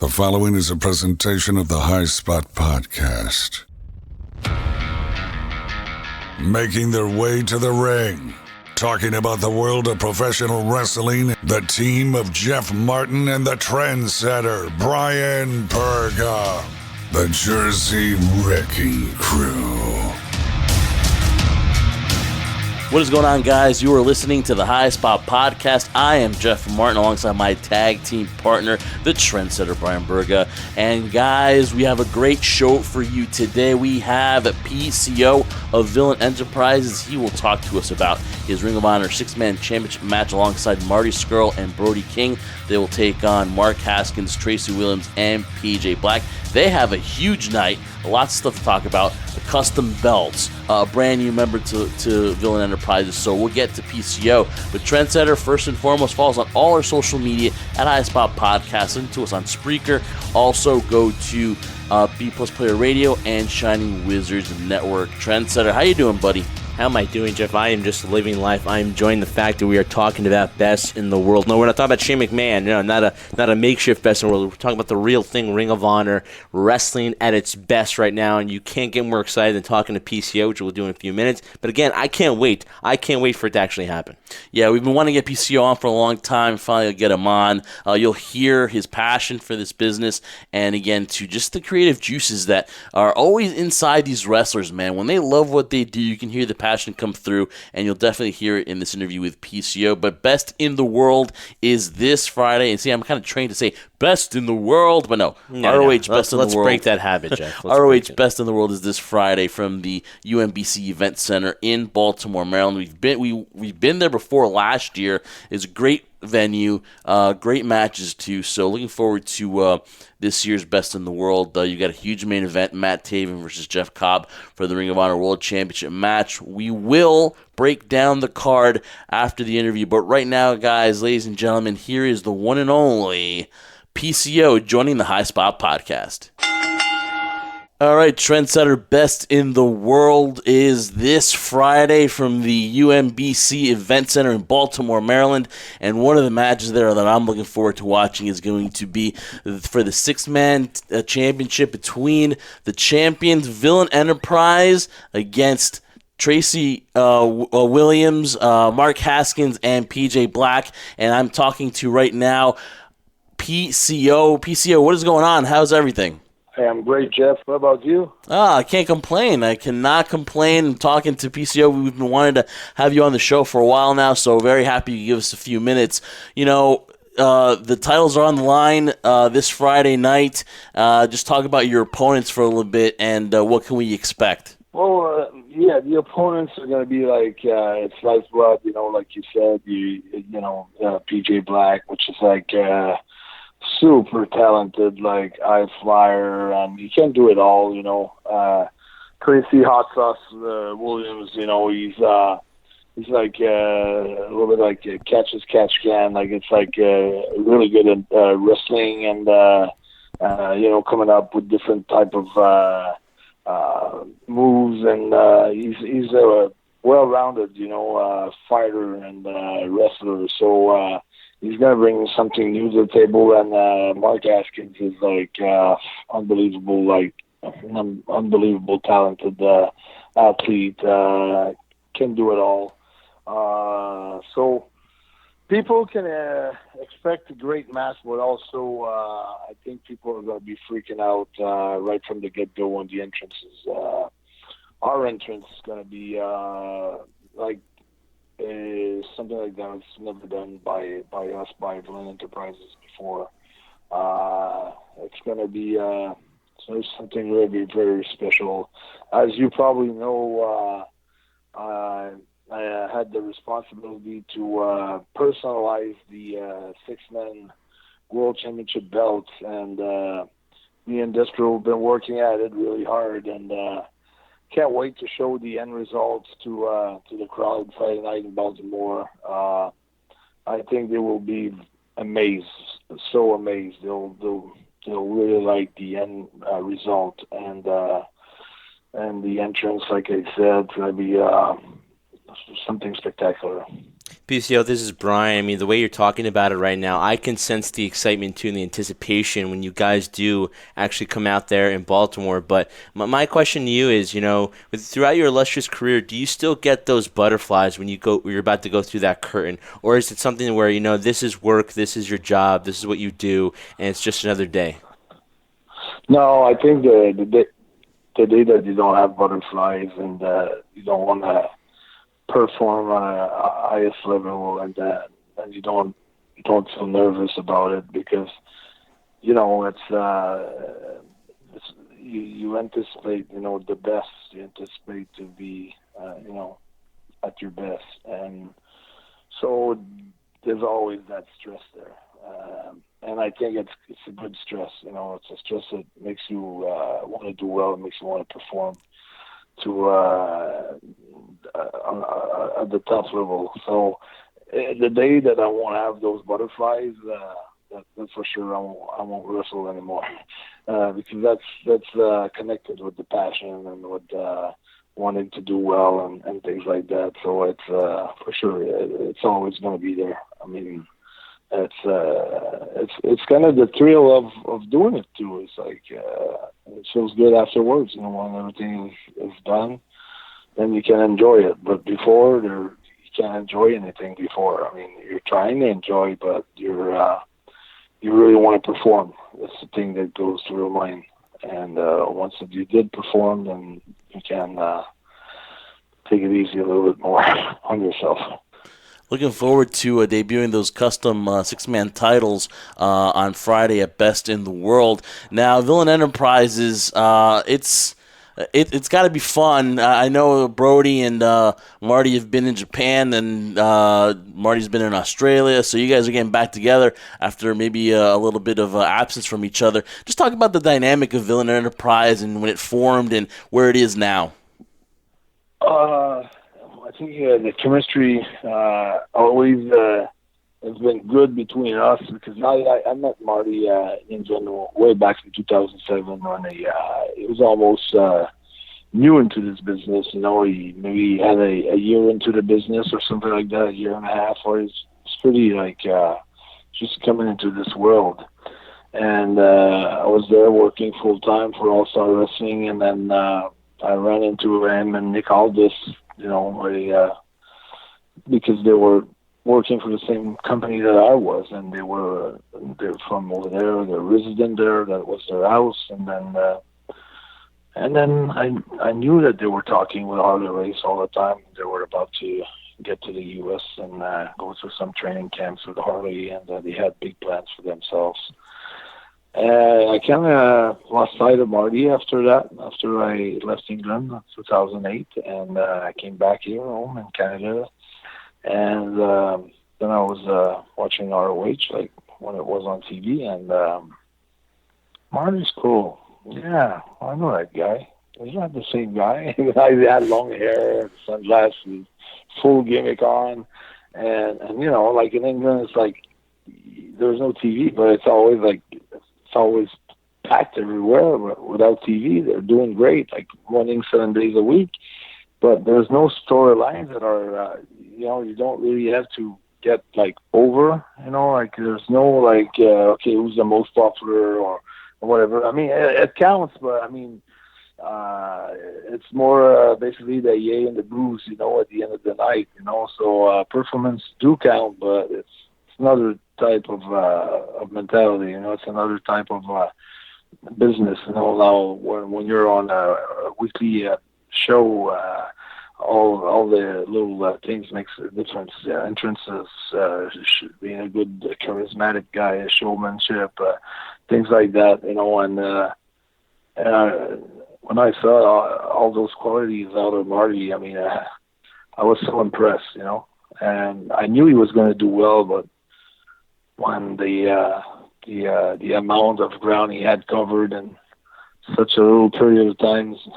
The following is a presentation of the High Spot Podcast. Making their way to the ring, talking about the world of professional wrestling, the team of Jeff Martin and the Trendsetter, Brian Perga, the Jersey Wrecking Crew. What is going on, guys? You are listening to the High Spot Podcast. I am Jeff Martin alongside my tag team partner, the Trendsetter, Brian Berga. And guys, we have a great show for you today. We have a PCO of Villain Enterprises. He will talk to us about his Ring of Honor Six Man Championship match alongside Marty Scurll and Brody King. They will take on Mark Haskins, Tracy Williams, and PJ Black. They have a huge night. Lots of stuff to talk about. The custom belts, a brand new member to Villain Enterprises. So we'll get to PCO. But Trendsetter, first and foremost, follows on all our social media at High Spot Podcast. Listen to us on Spreaker. Also go to B Plus Player Radio and Shining Wizards Network. Trendsetter, how you doing, buddy? How am I doing, Jeff? I am just living life. I am enjoying the fact that we are talking about best in the world. No, we're not talking about Shane McMahon. No, not a makeshift best in the world. We're talking about the real thing, Ring of Honor, wrestling at its best right now, and you can't get more excited than talking to PCO, which we'll do in a few minutes. But again, I can't wait. I can't wait for it to actually happen. Yeah, we've been wanting to get PCO on for a long time. Finally, get him on. You'll hear his passion for this business, and again, to just the creative juices that are always inside these wrestlers, man. When they love what they do, you can hear the passion come through, and you'll definitely hear it in this interview with PCO. But Best in the World is this Friday, and see, I'm kind of trained to say Best in the World, but no, ROH Best in the World. Let's break that habit, Jeff. ROH Best in the World is this Friday from the UMBC Event Center in Baltimore, Maryland. We've been there before last year. It's a great venue, great matches too. So looking forward to this year's Best in the World. You got a huge main event, Matt Taven versus Jeff Cobb for the Ring of Honor World Championship match. We will break down the card after the interview, but right now, guys, ladies and gentlemen, here is the one and only PCO joining the High Spot Podcast. All right, Trendsetter, Best in the World is this Friday from the UMBC Event Center in Baltimore, Maryland. And one of the matches there that I'm looking forward to watching is going to be for the Six Man Championship between the champions Villain Enterprise against Tracy Williams, Mark Haskins, and PJ Black. And I'm talking to right now PCO. PCO, what is going on? How's everything? Hey, I'm great, Jeff. What about you? I can't complain. I cannot complain. I'm talking to PCO. We've been wanting to have you on the show for a while now, so very happy you give us a few minutes. You know, the titles are on the line this Friday night. Just talk about your opponents for a little bit, and what can we expect? Well, the opponents are going to be like, it's lifeblood, like you said, PJ Black, which is like super talented, like high flyer, and he can do it all, Tracy Hot Sauce Williams, he's like a little bit like a catch as catch can, like it's like really good at wrestling and coming up with different type of moves, and he's a well-rounded fighter and wrestler, so he's going to bring something new to the table. And Mark Haskins is like unbelievable, like unbelievable talented athlete, can do it all. So people can expect a great match, but also I think people are going to be freaking out right from the get-go on the entrances. Our entrance is going to be something like that. It's never done by us, by Villain Enterprises before. It's going to be something really very special. As you probably know, I had the responsibility to personalize the six-man World Championship belts, and me and Destro have been working at it really hard, and can't wait to show the end results to the crowd Friday night in Baltimore. I think they will be amazed, so amazed. They'll really like the end result, and the entrance, like I said, it's going to be something spectacular. PCO, this is Brian. I mean, the way you're talking about it right now, I can sense the excitement too and the anticipation when you guys do actually come out there in Baltimore. But my question to you is, throughout your illustrious career, do you still get those butterflies when you're about to go through that curtain? Or is it something where, this is work, this is your job, this is what you do, and it's just another day? No, I think the day that you don't have butterflies and you don't want to perform on a highest level and you don't feel nervous about it because it's you anticipate the best, you anticipate to be at your best, and so there's always that stress there, and I think it's a good stress. It's a stress that makes you want to do well, it makes you want to perform to at the top level. So the day that I won't have those butterflies, that's for sure I won't wrestle anymore because that's connected with the passion and with wanting to do well and things like that. So it's for sure it's always going to be there. I mean, it's kind of the thrill of doing it too. It's like it feels good afterwards. When everything is done, then you can enjoy it. But before, you can't enjoy anything before. I mean, you're trying to enjoy, but you really want to perform. That's the thing that goes through your mind. And once you did perform, then you can take it easy a little bit more on yourself. Looking forward to debuting those custom six-man titles on Friday at Best in the World. Now, Villain Enterprises, it's got to be fun. I know Brody and Marty have been in Japan, and Marty's been in Australia, so you guys are getting back together after maybe a little bit of absence from each other. Just talk about the dynamic of Villain Enterprise and when it formed and where it is now. I think the chemistry always has been good between us because I met Marty in general way back in 2007 when he was almost new into this business. He maybe had a year into the business or something like that, a year and a half, or he's pretty just coming into this world. And I was there working full time for All Star Wrestling, and then I ran into him and Nick Aldis. Because they were working for the same company that I was, and they're from over there. They're resident there. That was their house, and then I knew that they were talking with Harley Race all the time. They were about to get to the U.S. and go through some training camps with Harley, and they had big plans for themselves. I kind of lost sight of Marty after that, after I left England in 2008, and I came back here home in Canada. And then I was watching ROH, like when it was on TV, and Marty's cool. Yeah, I know that guy. He's not the same guy. He had long hair, sunglasses, full gimmick on, and like in England, it's like there's no TV, but it's always packed everywhere. But without TV, they're doing great, like running 7 days a week. But there's no storylines that are, you don't really have to get over, there's no okay, who's the most popular or whatever. I mean, it counts, but I mean, it's more basically the yay and the booze, at the end of the night, So performance do count, but it's another type of mentality, it's another type of business. Now when you're on a weekly show, all the little things makes a difference. Entrances, being a good charismatic guy, showmanship, things like that, and when I saw all those qualities out of Marty, I mean, I was so impressed, and I knew he was going to do well, but when the amount of ground he had covered in such a little period of time is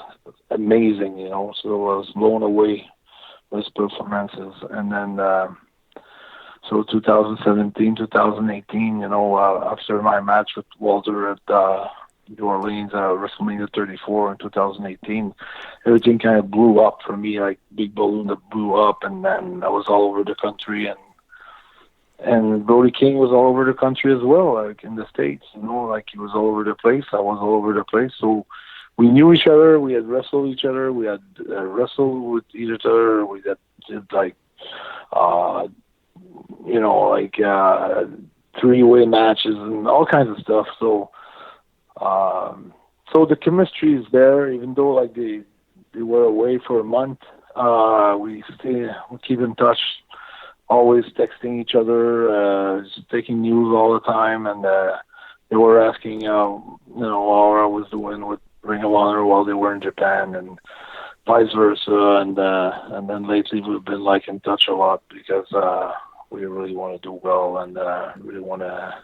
amazing, So I was blown away with his performances. And then, so 2017, 2018, after my match with Walter at New Orleans, WrestleMania 34 in 2018, everything kind of blew up for me, like big balloon that blew up, and then I was all over the country, and Brody King was all over the country as well, like in the States, like he was all over the place. I was all over the place. So we knew each other. We had wrestled each other. We had wrestled with each other. We had did like, three-way matches and all kinds of stuff. So, so the chemistry is there, even though like they were away for a month. We keep in touch, always texting each other, taking news all the time, and they were asking, how I was doing with Ring of Honor while they were in Japan, and vice versa. And then lately we've been like in touch a lot because we really want to do well and really want to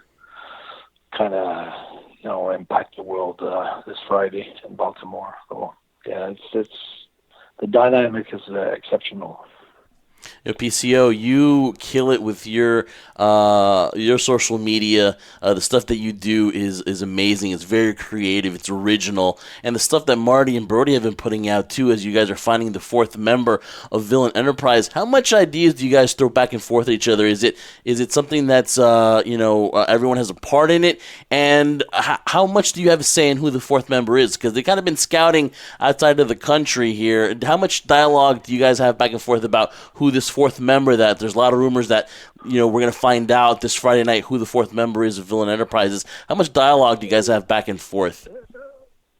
kind of impact the world this Friday in Baltimore. So yeah, it's the dynamic is exceptional. PCO, you kill it with your social media. The stuff that you do is amazing. It's very creative. It's original. And the stuff that Marty and Brody have been putting out, too, as you guys are finding the fourth member of Villain Enterprise. How much ideas do you guys throw back and forth at each other? Is it something that's, everyone has a part in it? And how much do you have a say in who the fourth member is? Because they've kind of been scouting outside of the country here. How much dialogue do you guys have back and forth about who this fourth member, that there's a lot of rumors that we're going to find out this Friday night who the fourth member is of Villain Enterprises? How much dialogue do you guys have back and forth?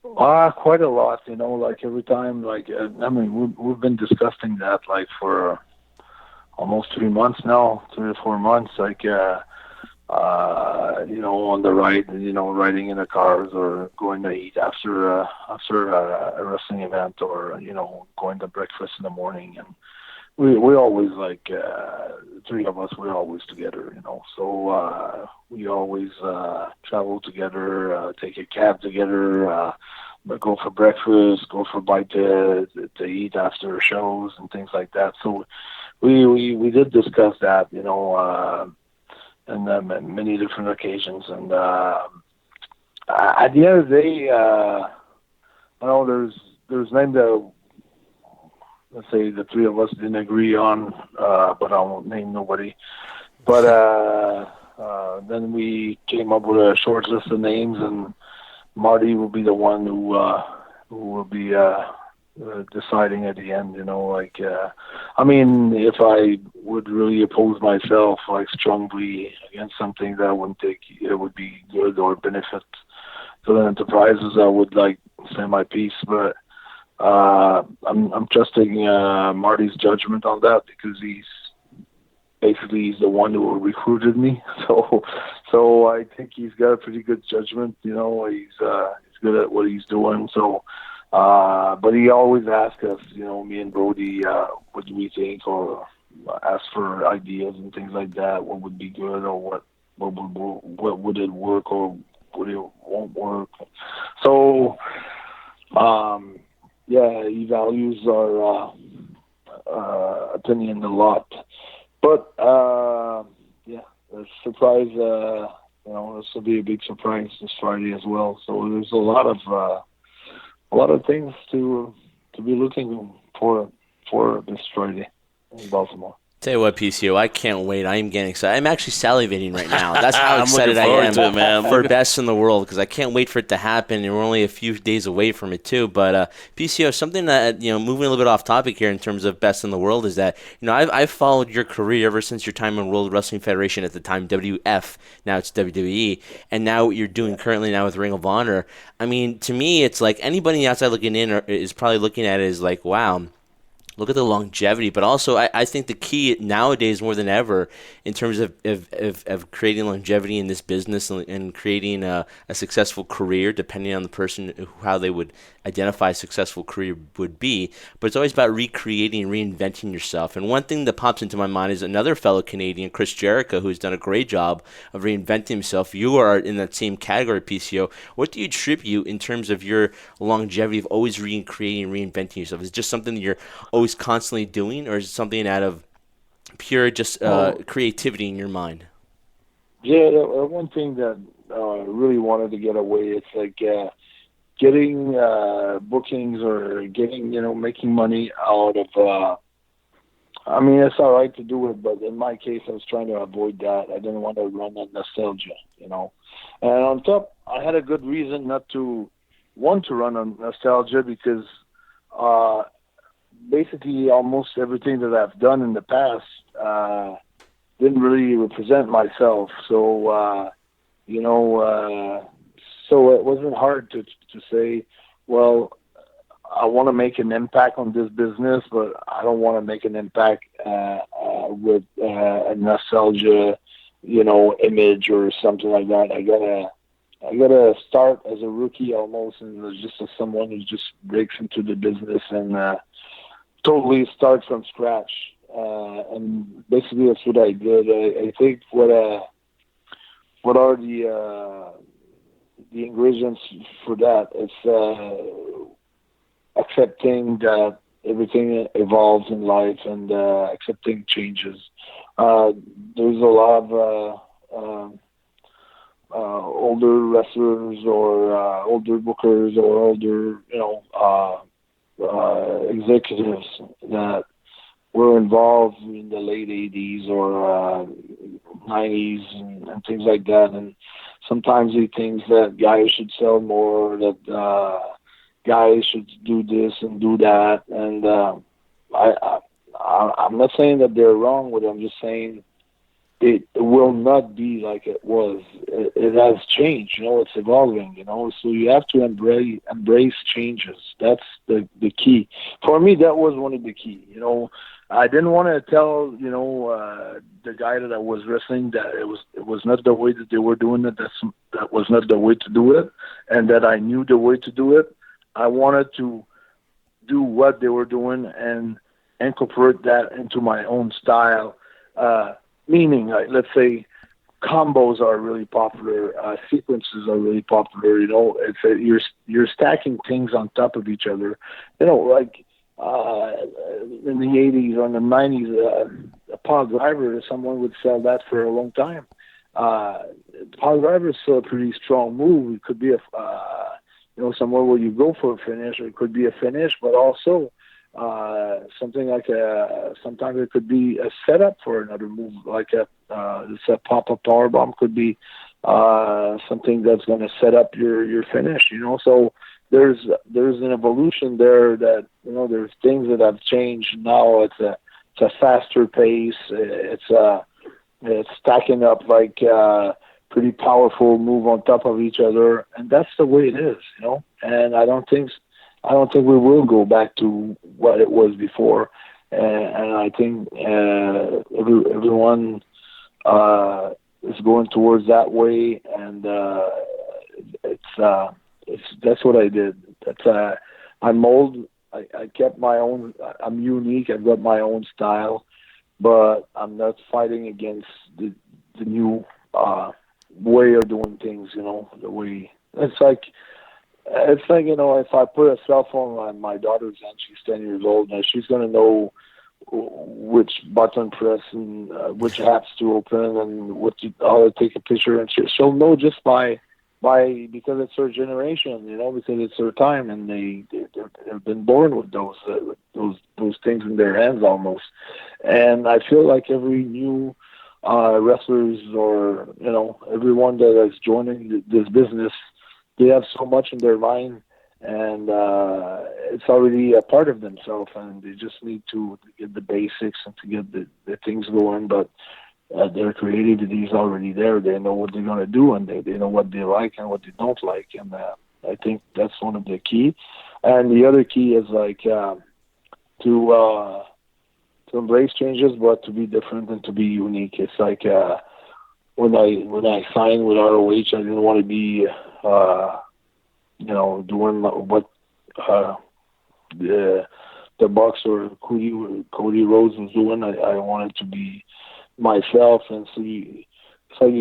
Quite a lot, like every time, we've been discussing that like for almost 3 months now, 3 or 4 months, on the ride, riding in the cars or going to eat after a wrestling event, or going to breakfast in the morning. And we always three of us, we're always together, so we always travel together, take a cab together, go for breakfast, go for a bite to eat after shows and things like that. So we did discuss that, and many different occasions. And at the end of the day, there's names that, let's say, the three of us didn't agree on, but I won't name nobody. But then we came up with a short list of names, and Marty will be the one who will be deciding at the end. If I would really oppose myself strongly against something that I wouldn't think it would be good or benefit to the enterprises, I would say my piece. But I'm trusting Marty's judgment on that, because he's the one who recruited me. So I think he's got a pretty good judgment. He's good at what he's doing. So, but he always asks us, me and Brody, what do we think, or ask for ideas and things like that. What would be good, or what would it work, or what it won't work. So, he values our opinion a lot. But the surprise, this will be a big surprise this Friday as well. So there's a lot of things to be looking for this Friday in Baltimore. Tell you what, PCO, I can't wait. I am getting excited. I'm actually salivating right now. That's how excited I am to it, man. For Best in the World, because I can't wait for it to happen, and we're only a few days away from it too. But PCO, something that, moving a little bit off topic here in terms of Best in the World, is that I've followed your career ever since your time in World Wrestling Federation, at the time WF, now it's WWE, and now what you're doing currently now with Ring of Honor. I mean, to me, it's like anybody outside looking in is probably looking at it as like, wow, look at the longevity. But also, I think the key nowadays more than ever in terms of creating longevity in this business and creating a successful career, depending on the person, how they would identify a successful career would be. But it's always about recreating, reinventing yourself. And one thing that pops into my mind is another fellow Canadian, Chris Jericho, who's done a great job of reinventing himself. You are in that same category, PCO. What do you attribute in terms of your longevity of always recreating, reinventing yourself? Is it just something that you're always constantly doing, or is it something out of pure just creativity in your mind? Yeah, one thing that really wanted to get away, it's like getting bookings or getting, making money out of. I mean, it's all right to do it, but in my case, I was trying to avoid that. I didn't want to run on nostalgia. And on top, I had a good reason not to want to run on nostalgia because uh, basically almost everything that I've done in the past didn't really represent myself. So, you know, so it wasn't hard to say, well, I want to make an impact on this business, but I don't want to make an impact with a nostalgia, image or something like that. I gotta start as a rookie almost, and just as someone who just breaks into the business and totally start from scratch. And basically, that's what I did. I think what are the ingredients for that? It's accepting that everything evolves in life and accepting changes. There's a lot of older wrestlers or older bookers or older, executives that were involved in the late 80s or 90s and things like that. And sometimes he thinks that guys should sell more, that guys should do this and do that. And I'm not saying that they're wrong with it. I'm just saying it will not be like it was. It has changed. It's evolving. So you have to embrace changes. That's the key. For me, that was one of the key. I didn't want to tell the guy that I was wrestling that it was not the way that they were doing it. That was not the way to do it, and that I knew the way to do it. I wanted to do what they were doing and incorporate that into my own style. Meaning, let's say, combos are really popular, sequences are really popular. It's you're stacking things on top of each other. Like in the 80s or in the 90s, a pile driver, someone would sell that for a long time. Pile driver is still a pretty strong move. It could be somewhere where you go for a finish, or it could be a finish, but also something like sometimes it could be a setup for another move, like a pop-up power bomb could be something that's going to set up your finish. So there's an evolution there that there's things that have changed. Now it's a faster pace. It's stacking up like pretty powerful move on top of each other, and that's the way it is. And I don't think we will go back to what it was before, and I think everyone is going towards that way, and that's what I did. I mold. I kept my own. I'm unique. I've got my own style, but I'm not fighting against the new way of doing things. The way it's like. If I put a cell phone on my daughter's hand, she's 10 years old, and she's going to know which button press and which apps to open and how to take a picture, and she'll know just by because it's her generation, because it's her time, and they've been born with those things in their hands almost. And I feel like every new wrestlers or everyone that is joining this business, they have so much in their mind, and it's already a part of themselves, and they just need to get the basics and to get the things going. But their creativity is already there. They know what they're going to do, and they know what they like and what they don't like. And I think that's one of the key. And the other key is like to embrace changes, but to be different and to be unique. It's like when I signed with ROH, I didn't want to be doing what the Bucks or Cody Rhodes was doing. I wanted to be myself, and so you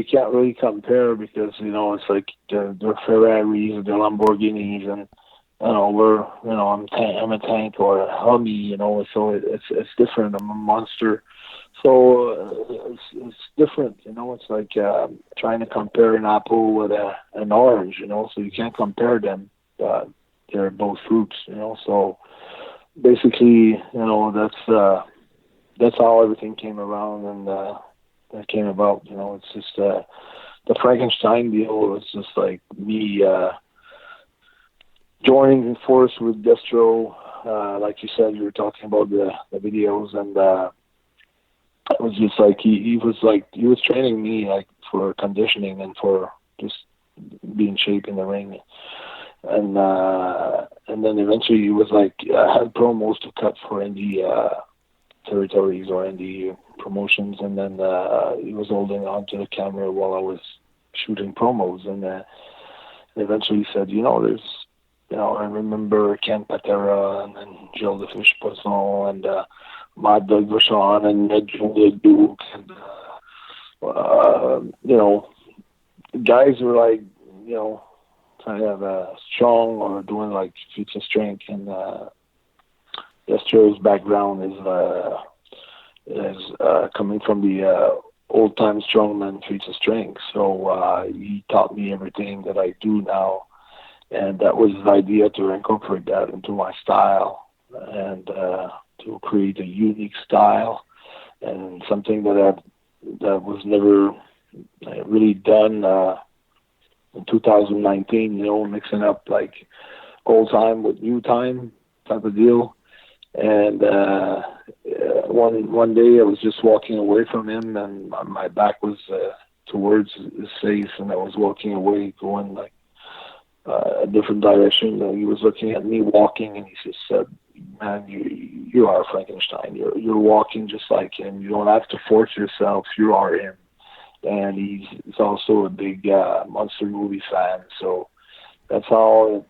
can't really compare because it's like the Ferraris, the Lamborghinis, and I'm a tank or a Humvee. So it's different. I'm a monster. So it's different, you know. It's like trying to compare an apple with an orange, you know. So you can't compare them. They're both fruits, you know. So basically, you know, that's how everything came around, and that came about. You know, it's just the Frankenstein deal was just like me joining force with Destro. Like you said, you were talking about the videos, and it was just like he was training me like for conditioning and for just be in shape in the ring. And then eventually he was like, I had promos to cut for indie territories or indie promotions, and then he was holding on to the camera while I was shooting promos, and eventually he said, you know, I remember Ken Patera and then Gilles the Fish Poisson and Mad Doug Vachon and Joe Duke, and you know, guys were like, you know, kind of strong or doing like feats of strength, and Destro's background is coming from the old time strongman feats of strength. So he taught me everything that I do now, and that was his idea, to incorporate that into my style and to create a unique style and something that was never really done. In 2019, you know, mixing up like old time with new time type of deal. And one day I was just walking away from him, and my back was towards his face, and I was walking away, going like a different direction. And he was looking at me walking, and he just said, "Man, you are Frankenstein. You're walking just like him. You don't have to force yourself. You are him." And he's also a big monster movie fan, so that's how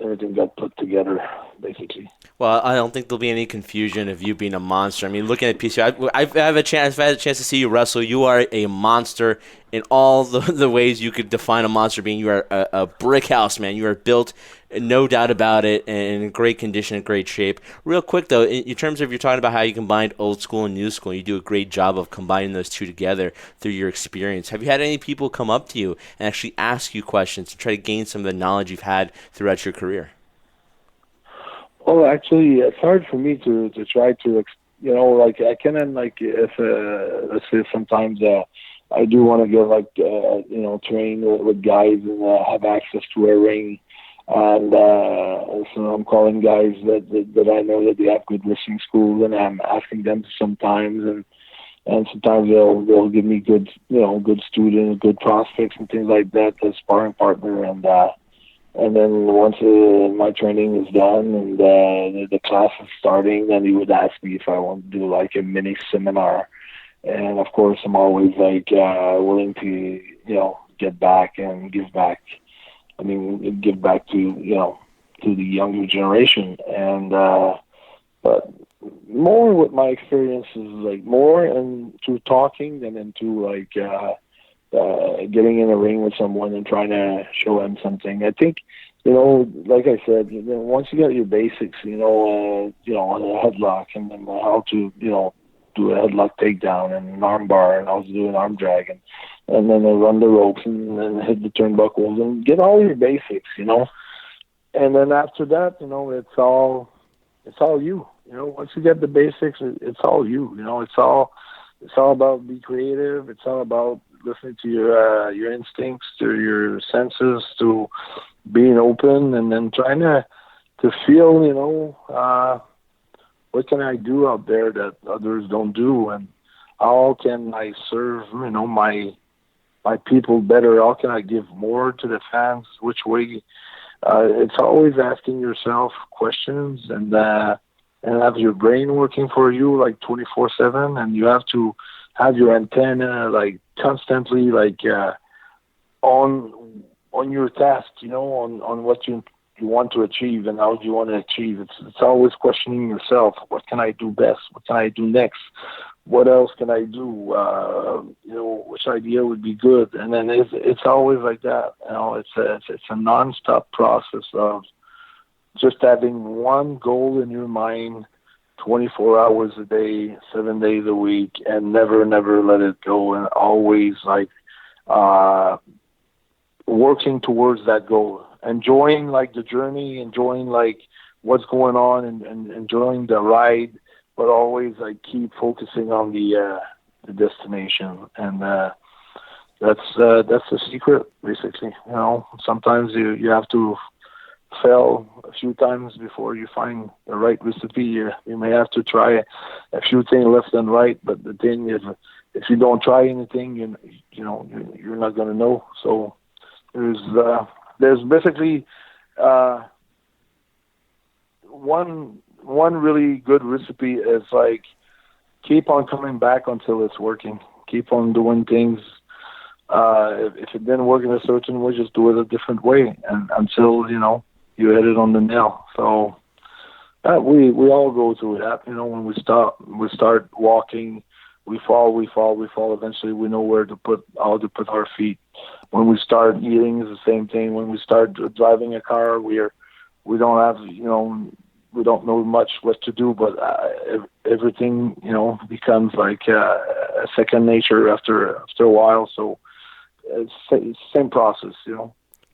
everything got put together, basically. Well, I don't think there'll be any confusion of you being a monster. I mean, looking at PCO, I've had a chance to see you wrestle. You are a monster in all the ways you could define a monster being. You are a brick house, man. You are built, no doubt about it, and in great condition, in great shape. Real quick, though, in terms of you're talking about how you combined old school and new school, you do a great job of combining those two together through your experience. Have you had any people come up to you and actually ask you questions to try to gain some of the knowledge you've had throughout your career? Well, actually, it's hard for me to try to, you know, like I can, like, if let's say sometimes I do want to get like you know, train with guys and have access to a ring, and so I'm calling guys that I know that they have good wrestling schools, and I'm asking them sometimes, and sometimes they'll give me good, you know, good students, good prospects and things like that as sparring partner, and then once my training is done and the class is starting, then he would ask me if I want to do like a mini seminar. And of course, I'm always like willing to, you know, get back and give back. I mean, give back to, you know, to the younger generation. And but more with my experience is like more into talking than into like getting in a ring with someone and trying to show him something. I think, you know, like I said, you know, once you get your basics, you know, on a headlock, and then how to, you know, do a headlock takedown and an arm bar, and how to do an arm drag, and then run the ropes and then hit the turnbuckles and get all your basics, you know. And then after that, you know, it's all you. You know, once you get the basics, it's all you. You know, it's all about be creative. It's all about listening to your instincts, to your senses, to being open, and then trying to feel, you know, what can I do out there that others don't do, and how can I serve, you know, my people better? How can I give more to the fans? Which way? It's always asking yourself questions, and have your brain working for you like 24/7, and you have to have your antenna like constantly like on your task, you know, on what you want to achieve and how you want to achieve. It's always questioning yourself. What can I do best? What can I do next? What else can I do? You know, which idea would be good? And then it's always like that. You know, it's a nonstop process of just having one goal in your mind 24 hours a day, 7 days a week, and never let it go, and always like working towards that goal, enjoying like the journey, enjoying like what's going on, and enjoying the ride, but always like keep focusing on the destination. And that's the secret, basically. You know, sometimes you have to fail a few times before you find the right recipe. You may have to try a few things left and right, but the thing is, if you don't try anything, you're not going to know. So there's basically one really good recipe is like keep on coming back until it's working. Keep on doing things. If it didn't work in a certain way, just do it a different way, and until you hit it on the nail. So we all go through that. When we start walking, we fall. Eventually, we know how to put our feet. When we start eating, it's the same thing. When we start driving a car, we don't know much what to do, but everything becomes like a second nature after a while. So it's the same process.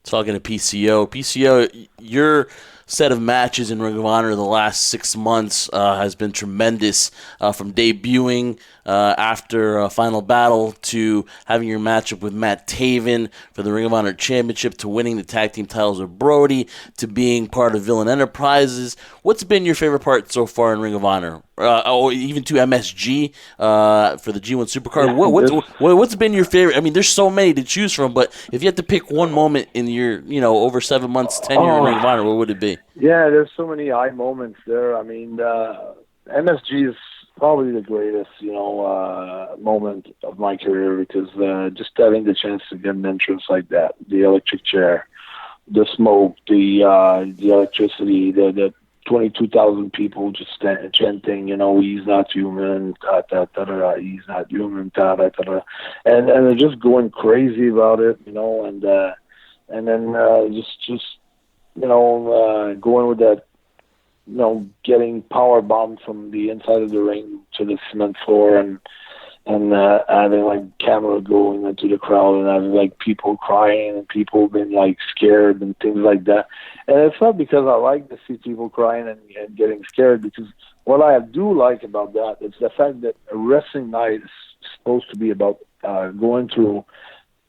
Talking to PCO, your set of matches in Ring of Honor the last 6 months has been tremendous, from debuting after a final battle to having your matchup with Matt Taven for the Ring of Honor Championship to winning the tag team titles with Brody to being part of Villain Enterprises. What's been your favorite part so far in Ring of Honor? Or even to MSG for the G1 Supercard. What's been your favorite? I mean, there's so many to choose from, but if you had to pick one moment in your over 7 months tenure in Ring of Honor, what would it be? Yeah, there's so many high moments there. I mean, MSG is probably the greatest moment of my career, because just having the chance to get an entrance like that, the electric chair, the smoke, the electricity, the 22,000 people just chanting, he's not human, ta ta ta ta, he's not human, ta ta ta ta, and they're just going crazy about it, and then just going with that, getting power bombed from the inside of the ring to the cement floor, and having like camera going into the crowd, and having like people crying and people being like scared and things like that. And it's not because I like to see people crying and getting scared, because what I do like about that is the fact that a wrestling night is supposed to be about going through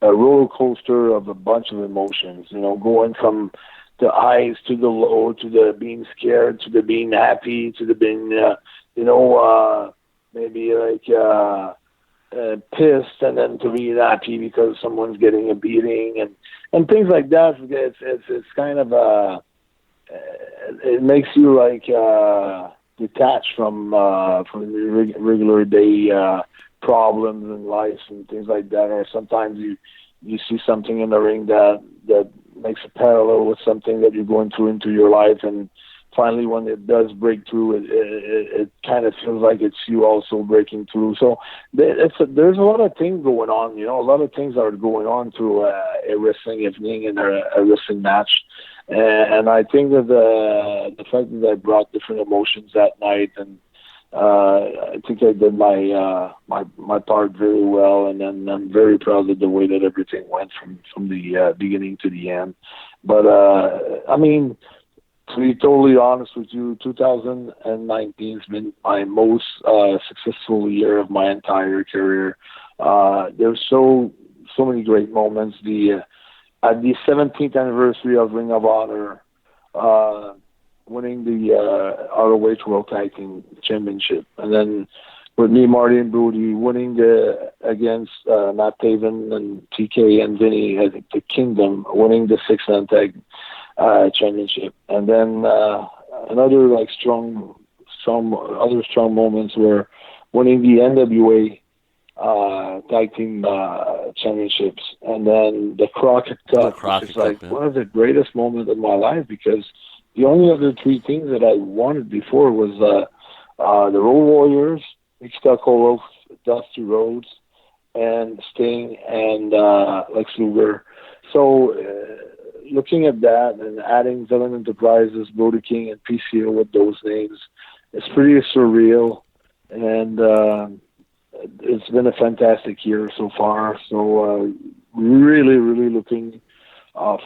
a roller coaster of a bunch of emotions, going from the highs to the low, to the being scared, to the being happy, to the being, maybe like pissed, and then to be happy because someone's getting a beating and things like that. It's kind of it makes you like detached from the regular day problems in life and things like that. Or sometimes you see something in the ring that makes a parallel with something that you're going through into your life, and finally when it does break through, it kind of feels like it's you also breaking through. So there's a lot of things going on, a lot of things are going on through a wrestling evening and a wrestling match. And I think that the fact that I brought different emotions that night, and I think I did my part very well, and then I'm very proud of the way that everything went from the beginning to the end. But I mean, to be totally honest with you, 2019 has been my most successful year of my entire career. There's so many great moments. At the 17th anniversary of Ring of Honor, winning the ROH World Tag Team Championship, and then with me, Marty, and Brody winning against Matt Taven and TK and Vinny, I think the Kingdom, winning the 6 Man Tag Championship, and then another like strong moments were winning the NWA Tag Team Championships, and then the Crockett Cup, which is like one of the greatest moments of my life, because the only other three things that I wanted before was the Road Warriors, Nick Stackolo, Dusty Rhodes, and Sting, and Lex Luger. So looking at that and adding Villain Enterprises, Brody King, and PCO with those names, it's pretty surreal, and it's been a fantastic year so far. So really, really looking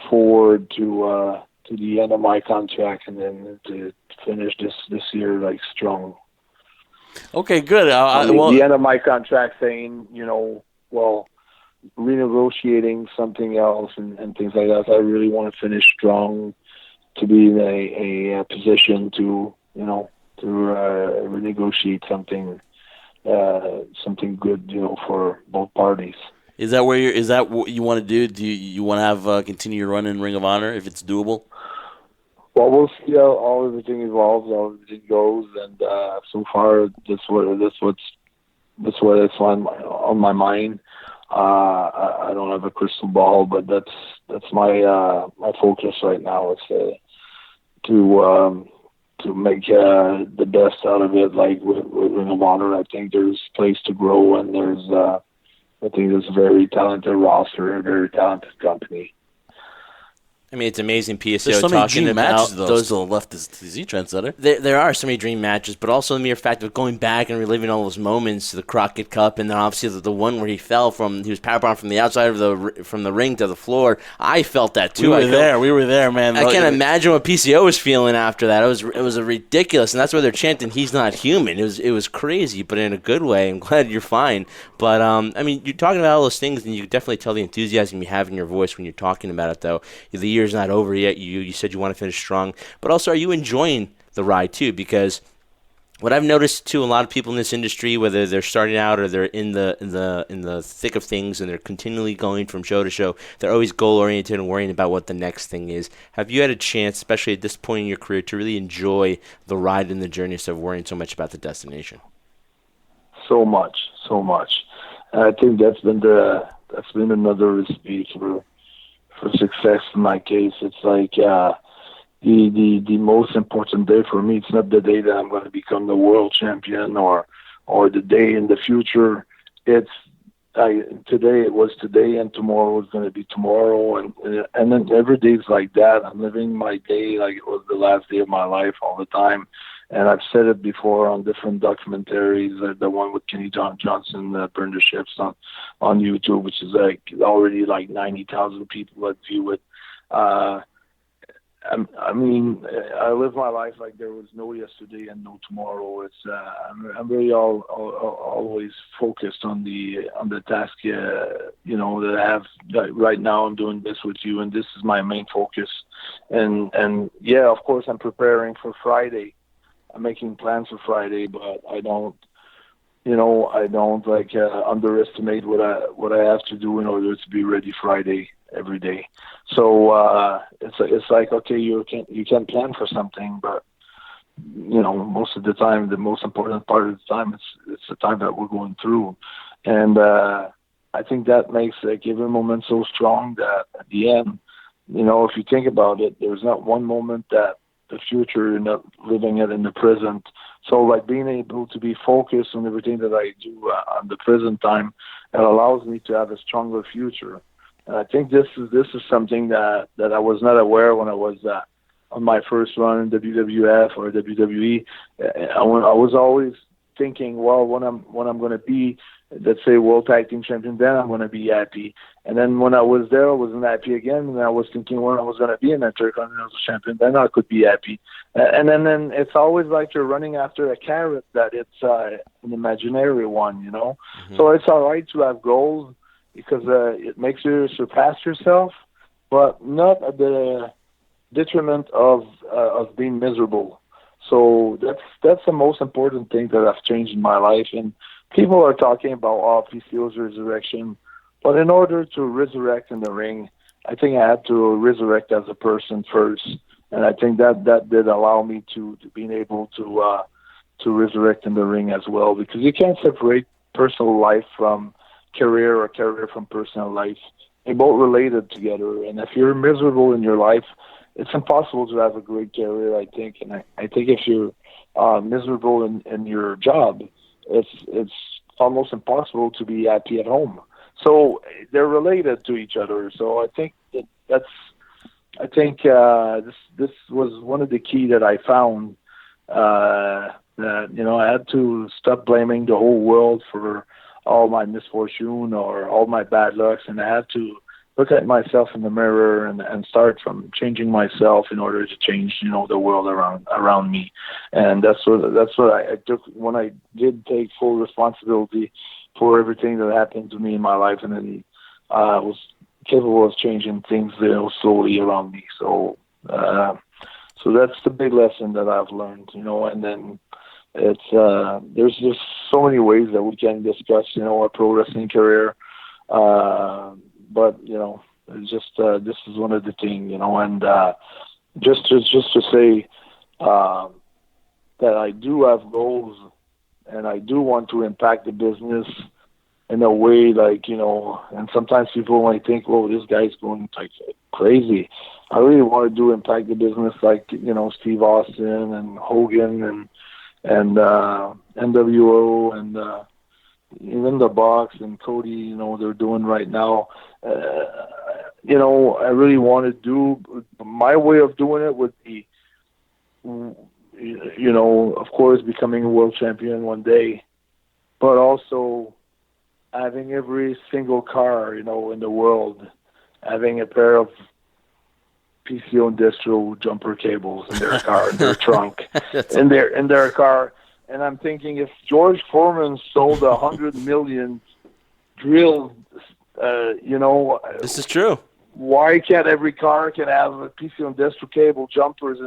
forward to the end of my contract, and then to finish this year like strong. Okay, good. The end of my contract, saying, well, renegotiating something else and things like that. I really want to finish strong, to be in a position to renegotiate something good, for both parties. Is that what you want to do? Do you want to have continue your run in Ring of Honor if it's doable? Well, we'll see how everything evolves, how everything goes, and so far that's what's on my mind. I don't have a crystal ball, but that's my focus right now. It's to make the best out of it. Like with Ring of Honor, I think there's place to grow, and I think there's a very talented roster, a very talented company. I mean, it's amazing PCO There's so many talking dream about matches, though, those. still left to see, Trendsetter. There are so many dream matches, but also the mere fact of going back and reliving all those moments, the Crockett Cup, and then obviously the one where he was powerbound from the outside of from the ring to the floor. I felt that too. We were there, man. I can't imagine what PCO was feeling after that. It was ridiculous, and that's why they're chanting "He's not human." It was crazy, but in a good way. I'm glad you're fine. But I mean, you're talking about all those things, and you definitely tell the enthusiasm you have in your voice when you're talking about it. Though the year's not over yet. You said you want to finish strong, but also are you enjoying the ride too? Because what I've noticed too, a lot of people in this industry, whether they're starting out or they're in the thick of things, and they're continually going from show to show, they're always goal oriented and worrying about what the next thing is. Have you had a chance, especially at this point in your career, to really enjoy the ride and the journey instead of worrying so much about the destination? So much. And I think that's been another recipe for success in my case. It's like the most important day for me. It's not the day that I'm going to become the world champion or the day in the future. It's today. It was today, and tomorrow is going to be tomorrow, and then every day is like that. I'm living my day like it was the last day of my life all the time. And I've said it before on different documentaries, the one with Kenny Johnson, Burn the Ships on YouTube, which is like already like 90,000 people that view it. I mean, I live my life like there was no yesterday and no tomorrow. It's I'm really always focused on the task, that I have. Right now, I'm doing this with you, and this is my main focus. And yeah, of course, I'm preparing for Friday. I'm making plans for Friday, but I don't underestimate what I have to do in order to be ready Friday every day. So it's like, okay, you can plan for something, but most of the time, the most important part of the time, it's the time that we're going through, and I think that makes a given moment so strong that at the end, if you think about it, there's not one moment that the future, you're not living it in the present. So like being able to be focused on everything that I do on the present time, it allows me to have a stronger future. And I think this is something that I was not aware when I was on my first run in WWF or WWE. I was always thinking, well, when I'm going to be, let's say, World Tag Team Champion, then I'm going to be happy. And then when I was there, I wasn't happy again. And I was thinking when I was going to be an Intercontinental Champion, then I could be happy. And then it's always like you're running after a carrot that it's an imaginary one, Mm-hmm. So it's all right to have goals because it makes you surpass yourself, but not at the detriment of being miserable. So that's the most important thing that I've changed in my life. And people are talking about PCO's resurrection, but in order to resurrect in the ring, I think I had to resurrect as a person first, and I think that did allow me to being able to resurrect in the ring as well, because you can't separate personal life from career or career from personal life. They're both related together, and if you're miserable in your life, it's impossible to have a great career, I think. And I think if you're miserable in your job, it's almost impossible to be happy at home. So they're related to each other. So I think this was one of the key that I found that, I had to stop blaming the whole world for all my misfortune or all my bad lucks, and I had to look at myself in the mirror and start from changing myself in order to change, the world around me. And that's what I took when I did take full responsibility for everything that happened to me in my life, and then I was capable of changing things, slowly around me. So that's the big lesson that I've learned, and then it's there's just so many ways that we can discuss, a pro wrestling career. But it's just this is one of the things, and just to say that I do have goals, and I do want to impact the business in a way, and sometimes people might think, "Whoa, this guy's going like crazy." I really want to impact the business, like Steve Austin and Hogan and NWO and even the Box and Cody, they're doing right now. I really want to do my way of doing it would be, of course, becoming a world champion one day, but also having every single car, in the world, having a pair of PCO industrial jumper cables in their car, in their trunk, in their car. And I'm thinking, if George Foreman sold 100 million drills, this is true. Why can't every car can have a PCO industrial cable jumpers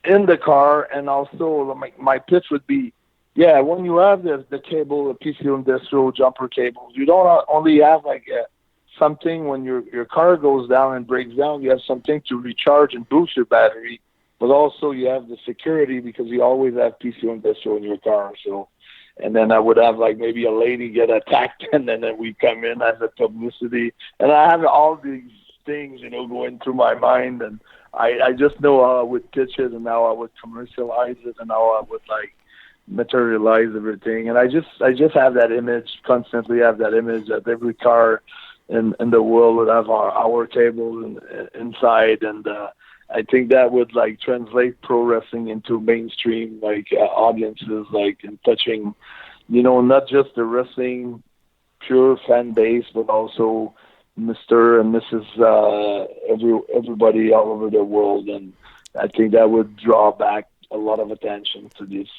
in the car? And also, my pitch would be, yeah, when you have the cable, the PCO industrial jumper cables, you don't only have something when your car goes down and breaks down, you have something to recharge and boost your battery, but also you have the security because you always have PCO industrial in your car. So, and then I would have maybe a lady get attacked, and then we come in as a publicity, and I have all these things, going through my mind, and I just know how I would pitch it and how I would commercialize it and how I would materialize everything. And I just have that image, constantly have that image that every car in the world would have our table inside, and I think that would translate pro wrestling into mainstream audiences, and touching, not just the wrestling pure fan base, but also Mr. and Mrs. Everybody all over the world. And I think that would draw back a lot of attention to this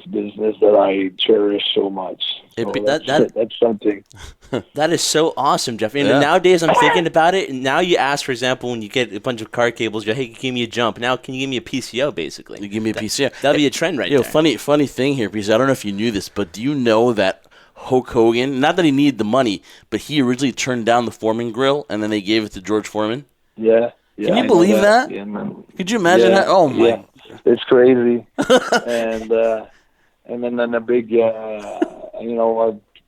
business that I cherish so much. So that's something. That is so awesome, Jeff. And nowadays I'm thinking about it, and now you ask, for example, when you get a bunch of car cables, you're like, hey, give me a jump. Now can you give me a PCO, basically? You give me a PCO. That'd be a trend right there. Funny thing here, because I don't know if you knew this, but do you know that Hulk Hogan, not that he needed the money, but he originally turned down the Foreman grill, and then they gave it to George Foreman? Yeah. Can you believe that? Yeah, could you imagine that? Oh, my. Yeah. It's crazy. And then a big, I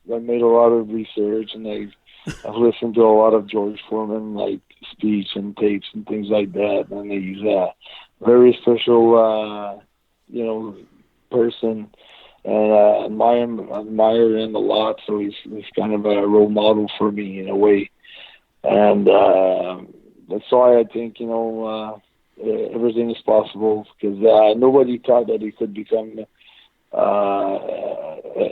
made a lot of research, and I've listened to a lot of George Foreman speech and tapes and things like that. And he's a very special, person, and admire him a lot. So he's kind of a role model for me in a way, and that's why I think everything is possible, because nobody thought that he could become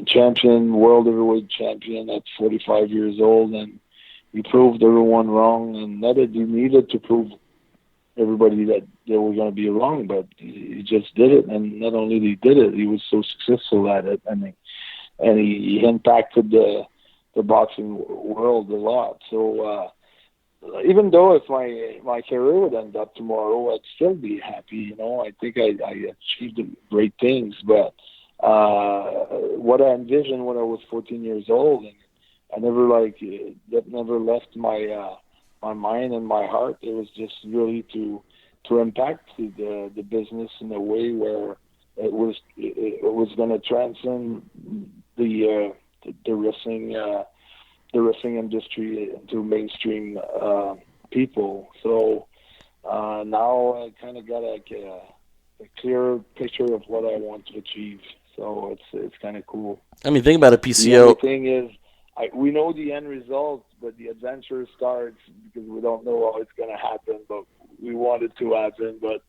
champion, world heavyweight champion at 45 years old, and he proved everyone wrong. And not that he needed to prove everybody that they were going to be wrong, but he just did it. And not only he did it, he was so successful at it, and he impacted the boxing world a lot. So even though if my career would end up tomorrow, I'd still be happy. I think I achieved great things, but what I envisioned when I was 14 years old, and I never that never left my mind and my heart. It was just really to impact the business in a way where it was going to transcend the wrestling industry into mainstream people. So now I kind of got a clear picture of what I want to achieve. So it's kind of cool. I mean, think about a PCO. The only thing is, we know the end result, but the adventure starts because we don't know how it's going to happen. But we want it to happen. But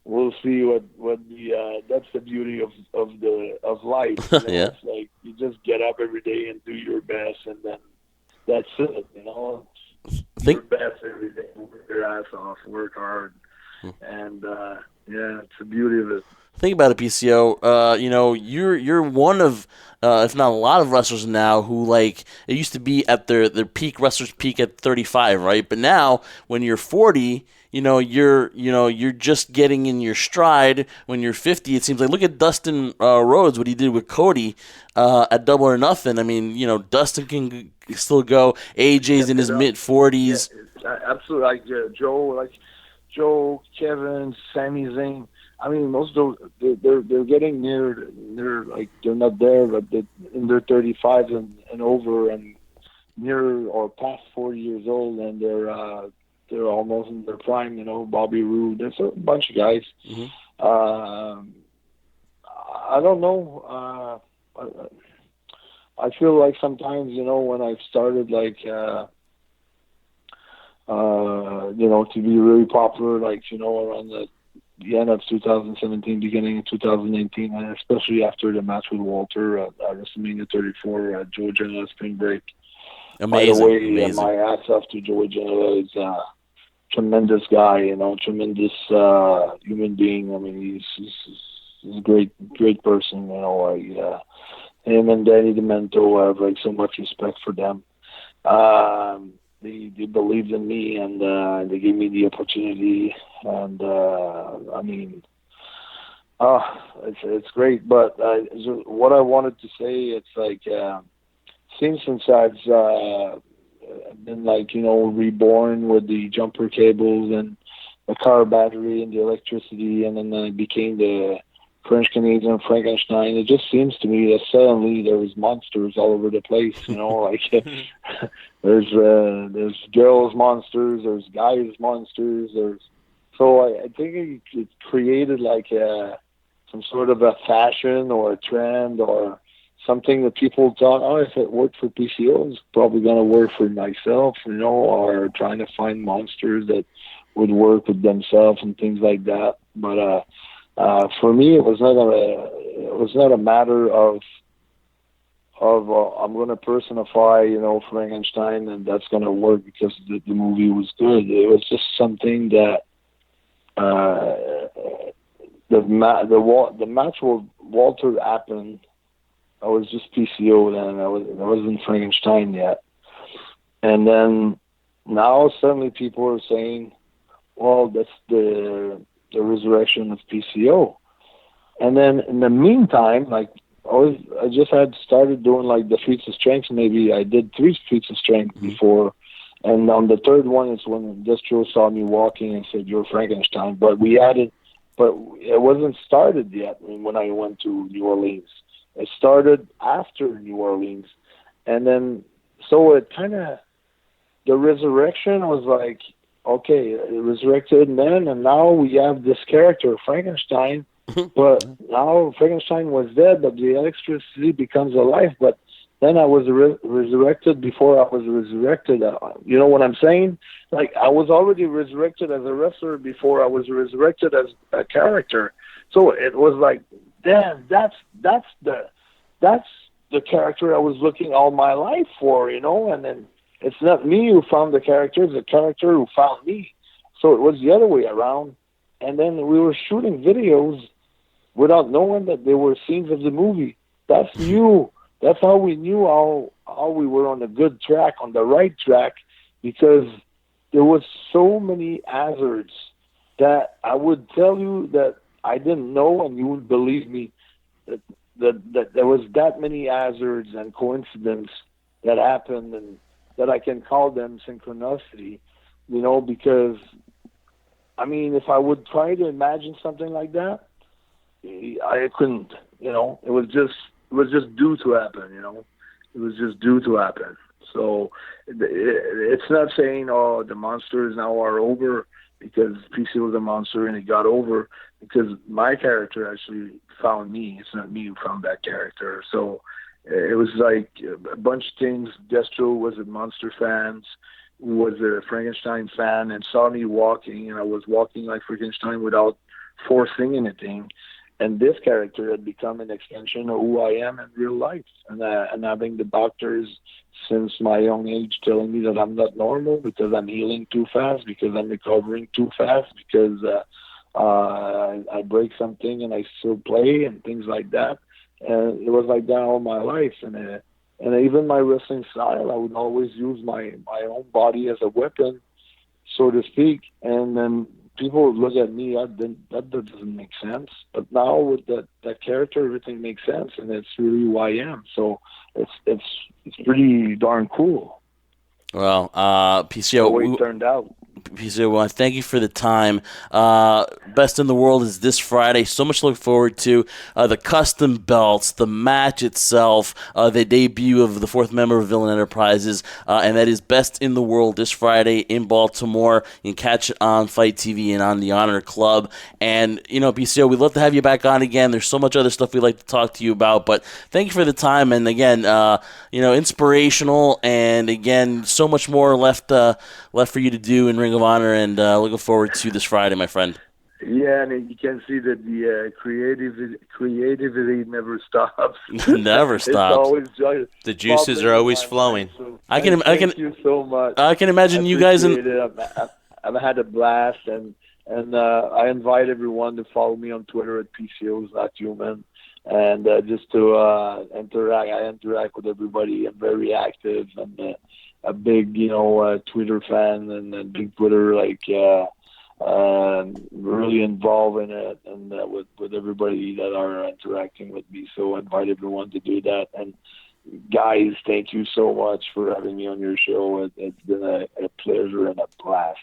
we'll see what the that's the beauty of life. You know? Yeah. It's like you just get up every day and do your best, and then that's it. You know, your best every day. Work your ass off, work hard, and yeah, it's the beauty of it. Think about it, PCO. You're one of, if not a lot of wrestlers now who, like, it used to be at their peak, wrestlers peak at 35, right? But now when you're 40, you're just getting in your stride. When you're 50, it seems like, look at Dustin Rhodes, what he did with Cody at Double or Nothing. I mean, Dustin can still go. AJ's in his mid 40s. Yeah, absolutely. Like Joe, Kevin, Sami Zayn. I mean, most of those, they're getting near, like, they're not there, but they're in their 35 and over and near or past 40 years old, and they're almost in their prime. Bobby Roode. There's a bunch of guys. I don't know. I feel like sometimes, when I've started, like, to be really popular, like, around the end of 2017, beginning of 2018, and especially after the match with Walter at WrestleMania 34 at Joey Janela Spring Break. Amazing. By the way, amazing. my hats off to Joey Janela. He's a tremendous guy, tremendous human being. I mean, he's a great person. Him and Danny Demento, I have, like, so much respect for them. They believed in me, and they gave me the opportunity, and I mean, it's great. But what I wanted to say, it's like, since I've been, like, reborn with the jumper cables and the car battery and the electricity, and then I became the French Canadian Frankenstein. It just seems to me that suddenly there was monsters all over the place. Like, there's girls monsters, there's guys monsters, so I think it created, like, some sort of a fashion or a trend or something that people thought, oh, if it worked for PCO, it's probably going to work for myself, or trying to find monsters that would work with themselves and things like that. But for me, it was not a matter of I'm going to personify, Frankenstein, and that's going to work because the movie was good. It was just something that the match with Walter happened. I was just PCO then. I wasn't Frankenstein yet. And then now suddenly people are saying, well, that's the resurrection of PCO. And then in the meantime, like, I just had started doing, like, the feats of strength. Maybe I did 3 feats of strength before. And on the third one is when Destro saw me walking and said, "You're Frankenstein." But it wasn't started yet when I went to New Orleans. It started after New Orleans. And then, so it kind of, the resurrection was like, okay, it resurrected men, and now we have this character, Frankenstein. But now Frankenstein was dead, but the electricity becomes alive. But then I was resurrected before I was resurrected. You know what I'm saying? Like, I was already resurrected as a wrestler before I was resurrected as a character. So it was like, damn, that's the character I was looking all my life for, And then it's not me who found the character; it's the character who found me. So it was the other way around. And then we were shooting videos without knowing that they were scenes of the movie. That's new. That's how we knew how we were on the good track, on the right track, because there was so many hazards that I would tell you that I didn't know, and you would believe me that there was that many hazards and coincidence that happened, and that I can call them synchronicity, because, I mean, if I would try to imagine something like that, I couldn't, it was just due to happen, it was just due to happen. So it's not saying, oh, the monsters now are over because PC was a monster and it got over, because my character actually found me. It's not me who found that character. So it was like a bunch of things. Destro was a monster fan, was a Frankenstein fan, and saw me walking, and I was walking like Frankenstein without forcing anything. And this character had become an extension of who I am in real life. And having the doctors since my young age telling me that I'm not normal because I'm healing too fast, because I'm recovering too fast, because I break something and I still play and things like that. And it was like that all my life. And even my wrestling style, I would always use my own body as a weapon, so to speak. And then people would look at me, that doesn't make sense. But now with that character, everything makes sense, and it's really who I am. So it's pretty darn cool. Well, PCO, the way it turned out. PCO, I want to thank you for the time. Best in the World is this Friday. So much to look forward to. The custom belts, the match itself, the debut of the fourth member of Villain Enterprises, and that is Best in the World this Friday in Baltimore. You can catch it on Fight TV and on the Honor Club. And, PCO, we'd love to have you back on again. There's so much other stuff we'd like to talk to you about, but thank you for the time. And again, inspirational, and again, so much more left for you to do in Ring of Honor, and looking forward to this Friday, my friend. Yeah, and you can see that the creativity never stops. Never stops. It's always joyous. The juices are always flowing. So Thank you so much. I can imagine you guys. I've had a blast, and I invite everyone to follow me on Twitter at PCO is Not Human, and just to interact. I interact with everybody. I'm very active, and a big, Twitter fan, and a big Twitter, really involved in it, and with everybody that are interacting with me. So I invite everyone to do that. And guys, thank you so much for having me on your show. It's been a pleasure and a blast.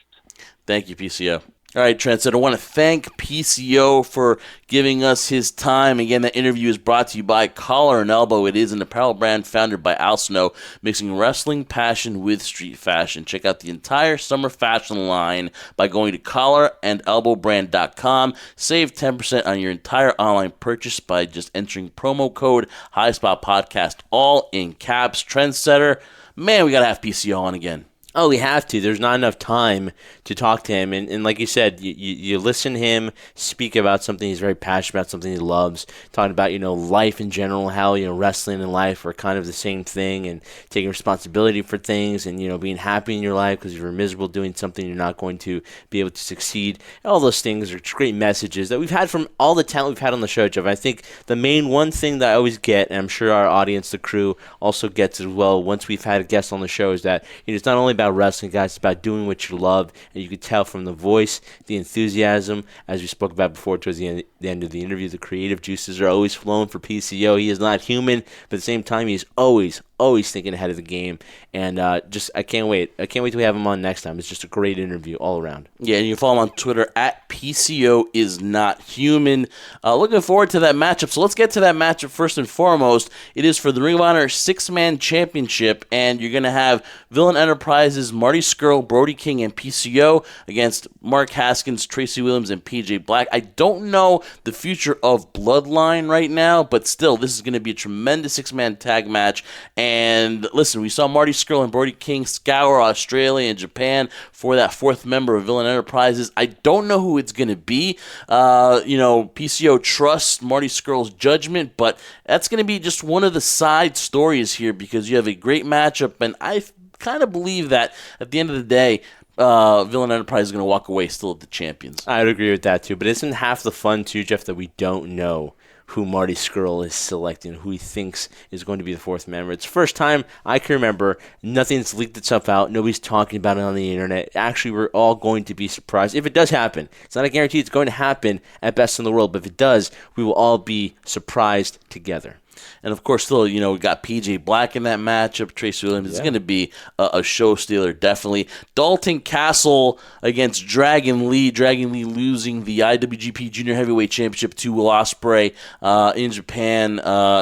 Thank you, PCO. All right, Trendsetter, I want to thank PCO for giving us his time. Again, that interview is brought to you by Collar and Elbow. It is an apparel brand founded by Al Snow, mixing wrestling passion with street fashion. Check out the entire summer fashion line by going to collarandelbowbrand.com. Save 10% on your entire online purchase by just entering promo code HighSpotPodcast, all in caps. Trendsetter, man, we got to have PCO on again. Oh, we have to. There's not enough time to talk to him. And like you said, you listen to him speak about something he's very passionate about, something he loves, talking about, life in general, how, wrestling and life are kind of the same thing, and taking responsibility for things, and, being happy in your life because you're miserable doing something, you're not going to be able to succeed. All those things are great messages that we've had from all the talent we've had on the show, Jeff. I think the main one thing that I always get, and I'm sure our audience, the crew, also gets as well once we've had a guest on the show, is that it's not only about wrestling, guys, it's about doing what you love, and you can tell from the voice, the enthusiasm, as we spoke about before towards the end of the interview, the creative juices are always flowing for PCO. He is not human, but at the same time, he's always thinking ahead of the game, and I can't wait till we have him on next time. It's just a great interview all around. Yeah, and you can follow him on Twitter at PCO is Not Human. Looking forward to that matchup. So let's get to that matchup first and foremost. It is for the Ring of Honor Six Man Championship, and you're going to have Villain Enterprises, Marty Scurll, Brody King, and PCO against Mark Haskins, Tracy Williams, and PJ Black. I don't know the future of Bloodline right now, but still, this is going to be a tremendous six-man tag match. And listen, we saw Marty Scurll and Brody King scour Australia and Japan for that fourth member of Villain Enterprises. I don't know who it's going to be. PCO trusts Marty Scurll's judgment, but that's going to be just one of the side stories here because you have a great matchup, and I kind of believe that at the end of the day, Villain Enterprise is going to walk away still the champions. I'd agree with that too, but isn't half the fun too, Jeff, that we don't know who Marty Scurll is selecting, who he thinks is going to be the fourth member. It's the first time I can remember nothing's leaked itself out. Nobody's talking about it on the internet. Actually, we're all going to be surprised if it does happen. It's not a guarantee it's going to happen at Best in the World, but if it does, we will all be surprised together. And, of course, still, we got PJ Black in that matchup. Tracy Williams is going to be a show stealer, definitely. Dalton Castle against Dragon Lee. Dragon Lee losing the IWGP Junior Heavyweight Championship to Will Ospreay in Japan.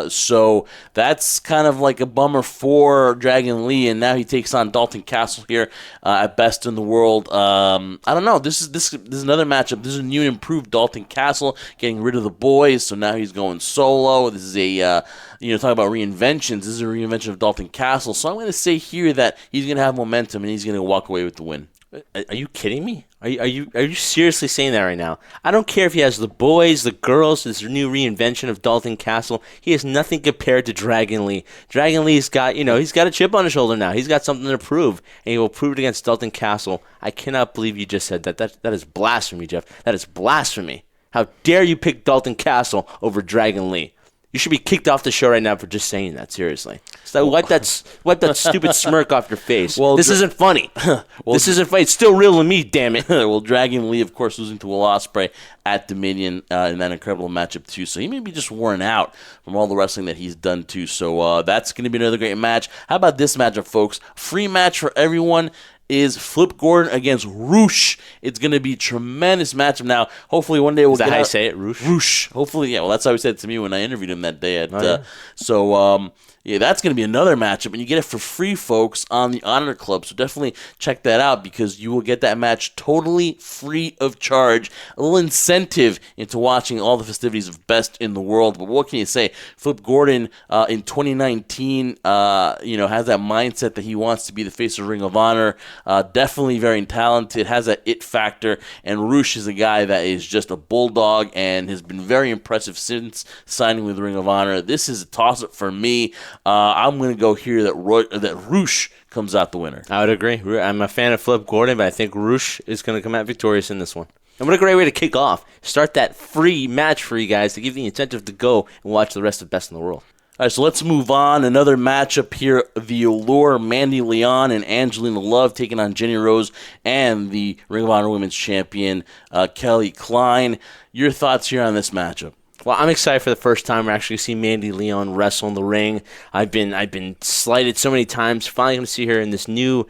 So that's kind of like a bummer for Dragon Lee, and now he takes on Dalton Castle here at Best in the World. I don't know. This is another matchup. This is a new and improved Dalton Castle getting rid of the boys, so now he's going solo. This is a... talking about reinventions. This is a reinvention of Dalton Castle. So I'm going to say here that he's going to have momentum and he's going to walk away with the win. Are you kidding me? Are you seriously saying that right now? I don't care if he has the boys, the girls, this new reinvention of Dalton Castle. He has nothing compared to Dragon Lee. Dragon Lee's got, he's got a chip on his shoulder now. He's got something to prove, and he will prove it against Dalton Castle. I cannot believe you just said that. That is blasphemy, Jeff. That is blasphemy. How dare you pick Dalton Castle over Dragon Lee? You should be kicked off the show right now for just saying that. Seriously, so wipe that stupid smirk off your face. Well, this isn't funny. This isn't funny. It's still real to me. Damn it. Well, Dragon Lee, of course, losing to Will Ospreay at Dominion in that incredible matchup too. So he may be just worn out from all the wrestling that he's done too. So that's going to be another great match. How about this matchup, folks? Free match for everyone is Flip Gordon against Roosh. It's going to be a tremendous matchup. Now, hopefully one day we'll get Is that how you say it, Roosh? Roosh. Hopefully, yeah. Well, that's how he said it to me when I interviewed him that day. Yeah, that's going to be another matchup, and you get it for free, folks, on the Honor Club. So definitely check that out because you will get that match totally free of charge. A little incentive into watching all the festivities of Best in the World. But what can you say? Flip Gordon in 2019, has that mindset that he wants to be the face of Ring of Honor. Definitely very talented, has that it factor. And Roosh is a guy that is just a bulldog and has been very impressive since signing with Ring of Honor. This is a toss-up for me. I'm going to go here that Roosh comes out the winner. I would agree. I'm a fan of Flip Gordon, but I think Roosh is going to come out victorious in this one. And what a great way to kick off. Start that free match for you guys to give the incentive to go and watch the rest of Best in the World. All right, so let's move on. Another matchup here. The Allure, Mandy Leon and Angelina Love taking on Jenny Rose and the Ring of Honor Women's Champion, Kelly Klein. Your thoughts here on this matchup? Well, I'm excited for the first time we're actually see Mandy Leon wrestle in the ring. I've been slighted so many times. Finally going to see her in this new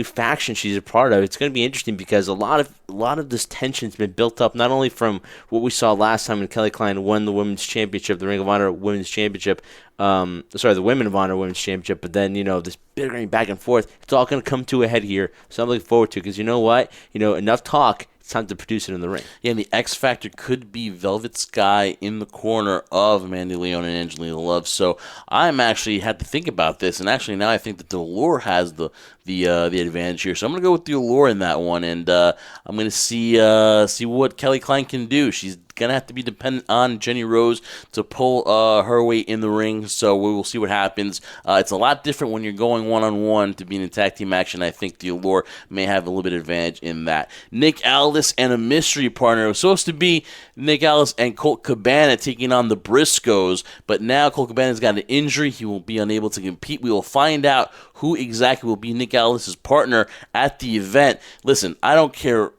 faction she's a part of. It's going to be interesting because a lot of this tension's been built up not only from what we saw last time when Kelly Klein won the Women's Championship, the Ring of Honor Women's Championship, the Women of Honor Women's Championship, but then this bickering back and forth. It's all going to come to a head here. So I'm looking forward to it because you know what? Enough talk. It's time to produce it in the ring. Yeah, and the X Factor could be Velvet Sky in the corner of Mandy Leon and Angelina Love. So I'm actually had to think about this, and actually now I think that the Allure has the advantage here. So I'm going to go with the Allure in that one, and I'm going to see what Kelly Klein can do. She's going to have to be dependent on Jenny Rose to pull her weight in the ring, so we will see what happens. It's a lot different when you're going one-on-one to be in a tag team action. I think the Allure may have a little bit of advantage in that. Nick Aldis and a mystery partner. It was supposed to be Nick Aldis and Colt Cabana taking on the Briscoes, but now Colt Cabana's got an injury. He will be unable to compete. We will find out who exactly will be Nick Aldis' partner at the event. Listen, I don't care,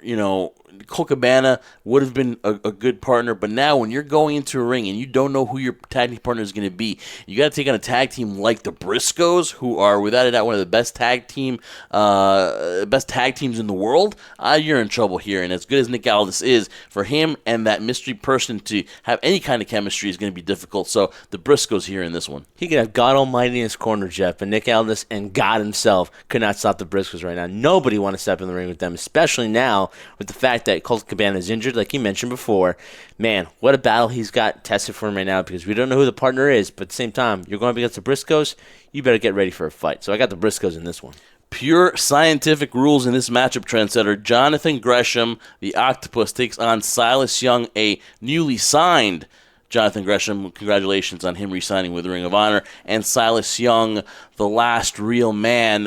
Colt Cabana would have been a good partner, but now when you're going into a ring and you don't know who your tag team partner is going to be, you got to take on a tag team like the Briscoes, who are without a doubt one of the best tag teams in the world. You're in trouble here, and as good as Nick Aldis is, for him and that mystery person to have any kind of chemistry is going to be difficult. So the Briscoes here in this one. He could have God Almighty in his corner, Jeff, and Nick Aldis and God himself could not stop the Briscoes right now. Nobody want to step in the ring with them, especially now with the fact that Colt Cabana is injured, like you mentioned before. Man, what a battle he's got tested for him right now because we don't know who the partner is, but at the same time, you're going up against the Briscoes, you better get ready for a fight. So I got the Briscoes in this one. Pure scientific rules in this matchup, Trendsetter. Jonathan Gresham, the Octopus, takes on Silas Young, a newly signed Jonathan Gresham. Congratulations on him re-signing with Ring of Honor. And Silas Young, the last real man.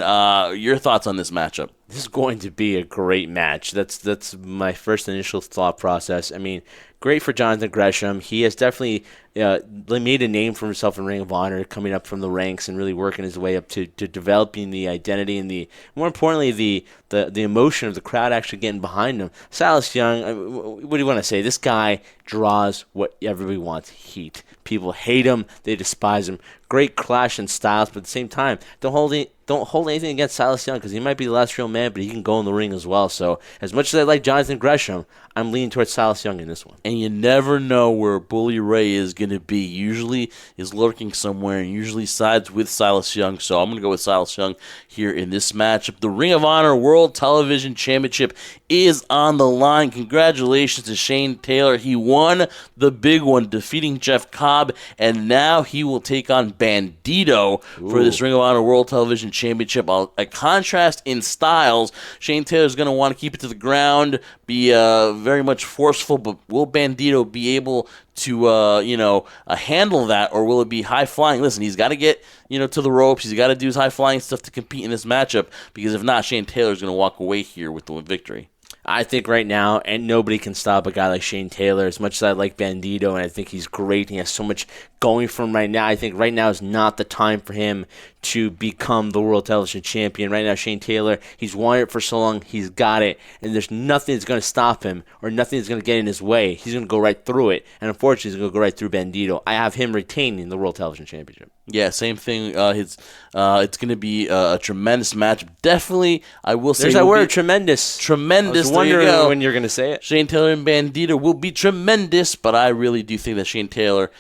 Your thoughts on this matchup? This is going to be a great match. That's my first initial thought process. I mean, great for Jonathan Gresham. He has definitely made a name for himself in Ring of Honor, coming up from the ranks and really working his way up to developing the identity and more importantly, the emotion of the crowd actually getting behind him. Silas Young, what do you want to say? This guy draws what everybody wants, heat. People hate him. They despise him. Great clash in styles, but at the same time, don't hold anything against Silas Young because he might be the last real man, but he can go in the ring as well. So as much as I like Jonathan Gresham, I'm leaning towards Silas Young in this one. And you never know where Bully Ray is going to be. Usually is lurking somewhere and usually sides with Silas Young. So I'm going to go with Silas Young here in this matchup. The Ring of Honor World Television Championship is on the line. Congratulations to Shane Taylor. He won the big one, defeating Jeff Cobb, and now he will take on Bandito for this Ring of Honor World Television Championship. A contrast in styles. Shane Taylor's going to want to keep it to the ground, be very much forceful, but will Bandito be able to handle that, or will it be high flying? Listen, he's got to get to the ropes. He's got to do his high flying stuff to compete in this matchup, because if not, Shane Taylor's going to walk away here with the victory. I think right now, and nobody can stop a guy like Shane Taylor. As much as I like Bandito, and I think he's great, he has so much going for him right now. I think right now is not the time for him to become the World Television Champion. Right now, Shane Taylor, he's wanted it for so long, he's got it, and there's nothing that's going to stop him or nothing that's going to get in his way. He's going to go right through it, and unfortunately, he's going to go right through Bandito. I have him retaining the World Television Championship. Yeah, same thing. It's going to be a tremendous match. Definitely, I will say. There's that word, tremendous. Tremendous. I was wondering when you're going to say it. Shane Taylor and Bandito will be tremendous, but I really do think that Shane Taylor,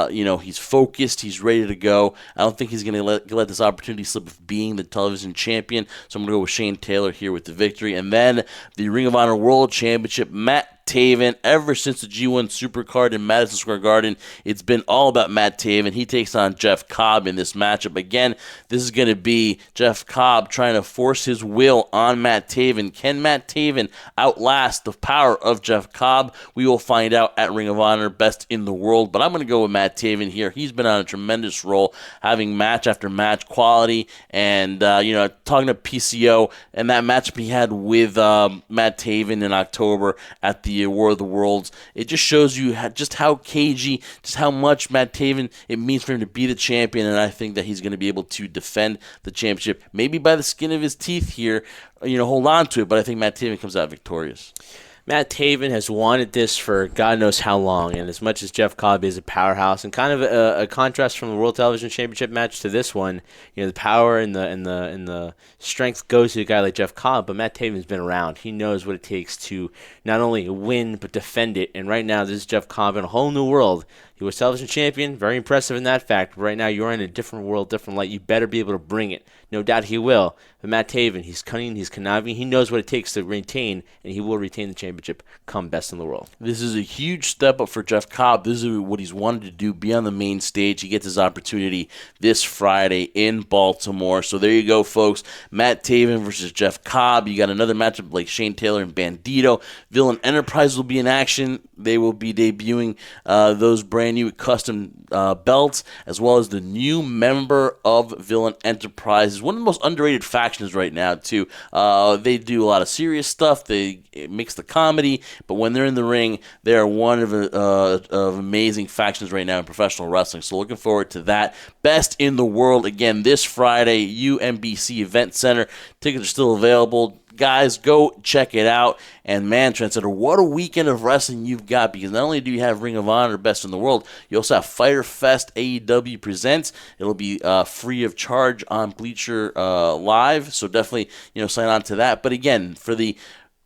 he's focused, he's ready to go. I don't think he's going to let this opportunity slip of being the television champion. So I'm going to go with Shane Taylor here with the victory. And then the Ring of Honor World Championship, Matt Taven. Ever since the G1 Supercard in Madison Square Garden, it's been all about Matt Taven. He takes on Jeff Cobb in this matchup. Again, this is going to be Jeff Cobb trying to force his will on Matt Taven. Can Matt Taven outlast the power of Jeff Cobb? We will find out at Ring of Honor Best in the World, but I'm going to go with Matt Taven here. He's been on a tremendous roll, having match after match quality, and talking to PCO and that matchup he had with Matt Taven in October at the War of the Worlds. It just shows you just how cagey, just how much Matt Taven, it means for him to be the champion, and I think that he's going to be able to defend the championship, maybe by the skin of his teeth here, hold on to it, but I think Matt Taven comes out victorious. Matt Taven has wanted this for God knows how long, and as much as Jeff Cobb is a powerhouse, and kind of a contrast from the World Television Championship match to this one, the power and the strength goes to a guy like Jeff Cobb, but Matt Taven's been around. He knows what it takes to not only win but defend it, and right now this is Jeff Cobb in a whole new world. He was television champion, very impressive in that fact. But right now, you're in a different world, different light. You better be able to bring it. No doubt he will. But Matt Taven, he's cunning, he's conniving. He knows what it takes to retain, and he will retain the championship come Best in the World. This is a huge step up for Jeff Cobb. This is what he's wanted to do, be on the main stage. He gets his opportunity this Friday in Baltimore. So there you go, folks. Matt Taven versus Jeff Cobb. You got another matchup like Shane Taylor and Bandito. Villain Enterprise will be in action. They will be debuting those brand new custom belts, as well as the new member of Villain Enterprise. One of the most underrated factions right now, too. They do a lot of serious stuff. They mix the comedy, but when they're in the ring, they are one of amazing factions right now in professional wrestling. So looking forward to that. Best in the World, again, this Friday, UMBC Event Center. Tickets are still available. Guys, go check it out. And man, Trendsetter, what a weekend of wrestling you've got, because not only do you have Ring of Honor Best in the World, you also have Fyter Fest AEW Presents. It'll be free of charge on Bleacher Live, so definitely sign on to that. But again, for the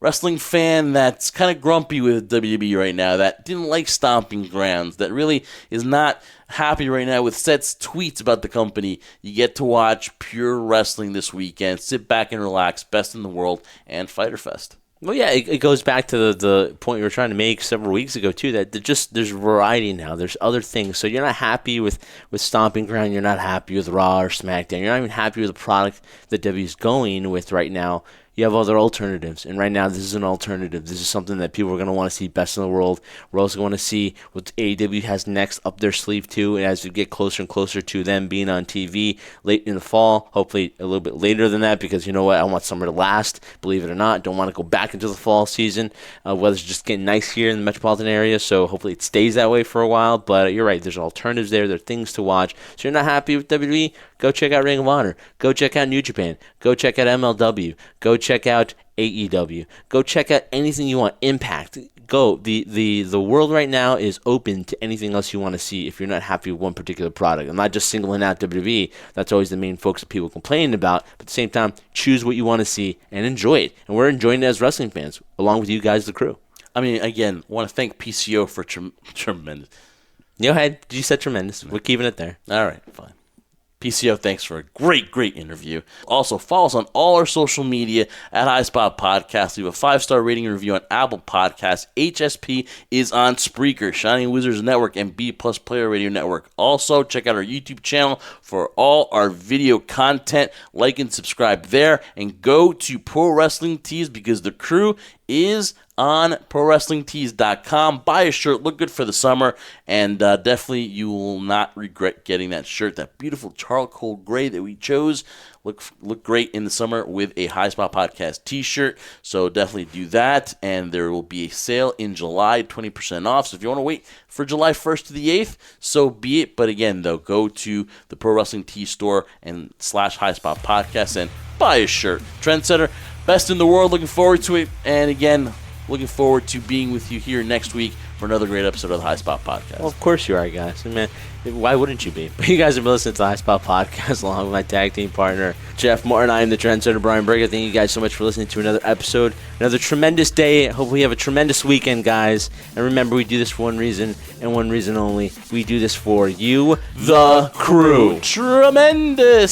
wrestling fan that's kind of grumpy with WWE right now, that didn't like Stomping Grounds, that really is not happy right now with Seth's tweets about the company, you get to watch pure wrestling this weekend. Sit back and relax. Best in the World and Fyter Fest. Well, yeah, it goes back to the point we were trying to make several weeks ago, too, that there's variety now. There's other things. So you're not happy with Stomping Ground. You're not happy with Raw or SmackDown. You're not even happy with the product that W's going with right now. You have other alternatives, and right now this is an alternative. This is something that people are going to want to see Best in the World. We're also going to see what AEW has next up their sleeve too, and as we get closer and closer to them being on TV late in the fall, hopefully a little bit later than that, because you know what, I want summer to last, believe it or not. Don't want to go back into the fall season. Weather's just getting nice here in the metropolitan area, so hopefully it stays that way for a while, but you're right, there's alternatives there are things to watch. So you're not happy with WWE? Go check out Ring of Honor. Go check out New Japan. Go check out MLW. Go check out AEW. Go check out anything you want. Impact. Go. The world right now is open to anything else you want to see if you're not happy with one particular product. I'm not just singling out WWE. That's always the main focus that people complain about. But at the same time, choose what you want to see and enjoy it. And we're enjoying it as wrestling fans, along with you guys, the crew. I mean, again, I want to thank PCO for tremendous. Go ahead. You said tremendous. We're keeping it there. All right, fine. PCO, thanks for a great interview. Also, follow us on all our social media at HighSpot Podcast. Leave a 5-star rating and review on Apple Podcasts. HSP is on Spreaker, Shining Wizards Network, and B Plus Player Radio Network. Also, check out our YouTube channel for all our video content. Like and subscribe there. And go to Pro Wrestling Tees because the crew is on ProWrestlingTees.com. Buy a shirt, look good for the summer, and definitely you will not regret getting that shirt. That beautiful charcoal gray that we chose look great in the summer with a High Spot Podcast t-shirt. So definitely do that, and there will be a sale in July, 20% off. So if you want to wait for July 1st to the 8th, so be it. But again, though, go to the Pro Wrestling Tees store and /High Spot Podcast and buy a shirt. Trendsetter, best in the world. Looking forward to it. And again, looking forward to being with you here next week for another great episode of the High Spot Podcast. Well, of course you are, guys. I mean, why wouldn't you be? But you guys have been listening to the High Spot Podcast along with my tag team partner, Jeff Martin. I am the Trendsetter, Brian Berger. Thank you guys so much for listening to another episode. Another tremendous day. I hope we have a tremendous weekend, guys. And remember, we do this for one reason and one reason only. We do this for you, the crew. Tremendous!